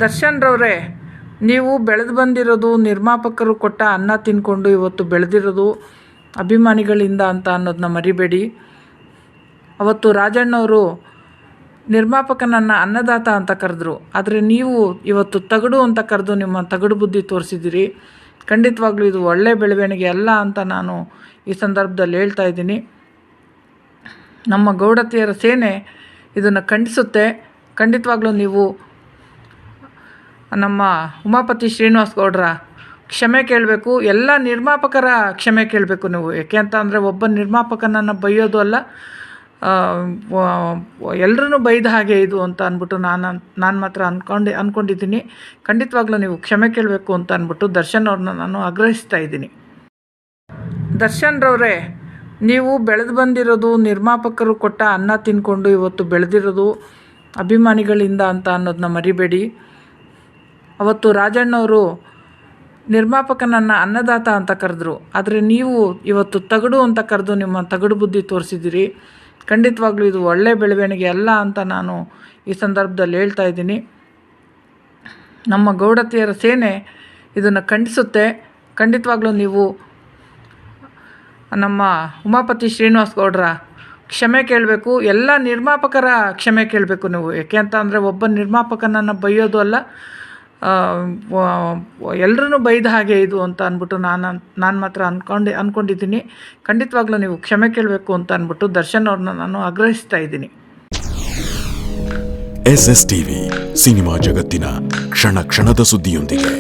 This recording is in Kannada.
ದರ್ಶನ್ರವರೇ, ನೀವು ಬೆಳೆದು ಬಂದಿರೋದು ನಿರ್ಮಾಪಕರು ಕೊಟ್ಟ ಅನ್ನ ತಿನ್ಕೊಂಡು ಇವತ್ತು ಬೆಳೆದಿರೋದು ಅಭಿಮಾನಿಗಳಿಂದ ಅಂತ ಅನ್ನೋದನ್ನ ಮರಿಬೇಡಿ. ಅವತ್ತು ರಾಜಣ್ಣವರು ನಿರ್ಮಾಪಕನನ್ನು ಅನ್ನದಾತ ಅಂತ ಕರೆದ್ರು, ಆದರೆ ನೀವು ಇವತ್ತು ತಗಡು ಅಂತ ಕರೆದು ನಿಮ್ಮ ತಗಡು ಬುದ್ಧಿ ತೋರಿಸಿದ್ದೀರಿ. ಖಂಡಿತವಾಗ್ಲೂ ಇದು ಒಳ್ಳೆಯ ಬೆಳವಣಿಗೆ ಅಲ್ಲ ಅಂತ ನಾನು ಈ ಸಂದರ್ಭದಲ್ಲಿ ಹೇಳ್ತಾ ಇದ್ದೀನಿ. ನಮ್ಮ ಗೌಡತಿಯರ ಸೇನೆ ಇದನ್ನು ಖಂಡಿಸುತ್ತೆ. ಖಂಡಿತವಾಗ್ಲೂ ನೀವು ನಮ್ಮ ಉಮಾಪತಿ ಶ್ರೀನಿವಾಸ್ ಗೌಡರ ಕ್ಷಮೆ ಕೇಳಬೇಕು, ಎಲ್ಲ ನಿರ್ಮಾಪಕರ ಕ್ಷಮೆ ಕೇಳಬೇಕು ನೀವು. ಯಾಕೆ ಅಂತ ಅಂದರೆ ಒಬ್ಬ ನಿರ್ಮಾಪಕನನ್ನು ಬೈಯೋದು ಅಲ್ಲ, ಎಲ್ಲರೂ ಬೈದ ಹಾಗೆ ಇದು ಅಂತ ಅಂದ್ಬಿಟ್ಟು ನಾನು ಮಾತ್ರ ಅಂದ್ಕೊಂಡಿದ್ದೀನಿ. ಖಂಡಿತವಾಗ್ಲೂ ನೀವು ಕ್ಷಮೆ ಕೇಳಬೇಕು ಅಂತ ಅಂದ್ಬಿಟ್ಟು ದರ್ಶನ್ ಅವ್ರನ್ನ ನಾನು ಆಗ್ರಹಿಸ್ತಾ ಇದ್ದೀನಿ. ದರ್ಶನ್ರವರೇ, ನೀವು ಬೆಳೆದು ಬಂದಿರೋದು ನಿರ್ಮಾಪಕರು ಕೊಟ್ಟ ಅನ್ನ ತಿನ್ಕೊಂಡು ಇವತ್ತು ಬೆಳೆದಿರೋದು ಅಭಿಮಾನಿಗಳಿಂದ ಅಂತ ಅನ್ನೋದನ್ನ ಮರಿಬೇಡಿ. ಅವತ್ತು ರಾಜಣ್ಣವರು ನಿರ್ಮಾಪಕನನ್ನು ಅನ್ನದಾತ ಅಂತ ಕರೆದ್ರು, ಆದರೆ ನೀವು ಇವತ್ತು ತಗಡು ಅಂತ ಕರೆದು ನಿಮ್ಮ ತಗಡು ಬುದ್ಧಿ ತೋರಿಸಿದ್ದೀರಿ. ಖಂಡಿತವಾಗ್ಲೂ ಇದು ಒಳ್ಳೆಯ ಬೆಳವಣಿಗೆ ಅಲ್ಲ ಅಂತ ನಾನು ಈ ಸಂದರ್ಭದಲ್ಲಿ ಹೇಳ್ತಾ ಇದ್ದೀನಿ. ನಮ್ಮ ಗೌಡತಿಯರ ಸೇನೆ ಇದನ್ನು ಖಂಡಿಸುತ್ತೆ. ಖಂಡಿತವಾಗ್ಲೂ ನೀವು ನಮ್ಮ ಉಮಾಪತಿ ಶ್ರೀನಿವಾಸ್ ಗೌಡರ ಕ್ಷಮೆ ಕೇಳಬೇಕು, ಎಲ್ಲ ನಿರ್ಮಾಪಕರ ಕ್ಷಮೆ ಕೇಳಬೇಕು ನೀವು. ಯಾಕೆ ಅಂತ ಅಂದರೆ ಒಬ್ಬ ನಿರ್ಮಾಪಕನನ್ನು ಬೈಯೋದು ಅಲ್ಲ, ಎಲ್ಲರೂ ಬೈದ ಹಾಗೆ ಇದು ಅಂತ ಅಂದ್ಬಿಟ್ಟು ನಾನು ಮಾತ್ರ ಅಂದ್ಕೊಂಡಿದ್ದೀನಿ. ಖಂಡಿತವಾಗ್ಲೂ ನೀವು ಕ್ಷಮೆ ಕೇಳಬೇಕು ಅಂತ ಅಂದ್ಬಿಟ್ಟು ದರ್ಶನ್ ಅವ್ರನ್ನ ನಾನು ಆಗ್ರಹಿಸ್ತಾ ಇದ್ದೀನಿ. SS TV ಸಿನಿಮಾ ಜಗತ್ತಿನ ಕ್ಷಣ ಕ್ಷಣದ ಸುದ್ದಿಯೊಂದಿಗೆ.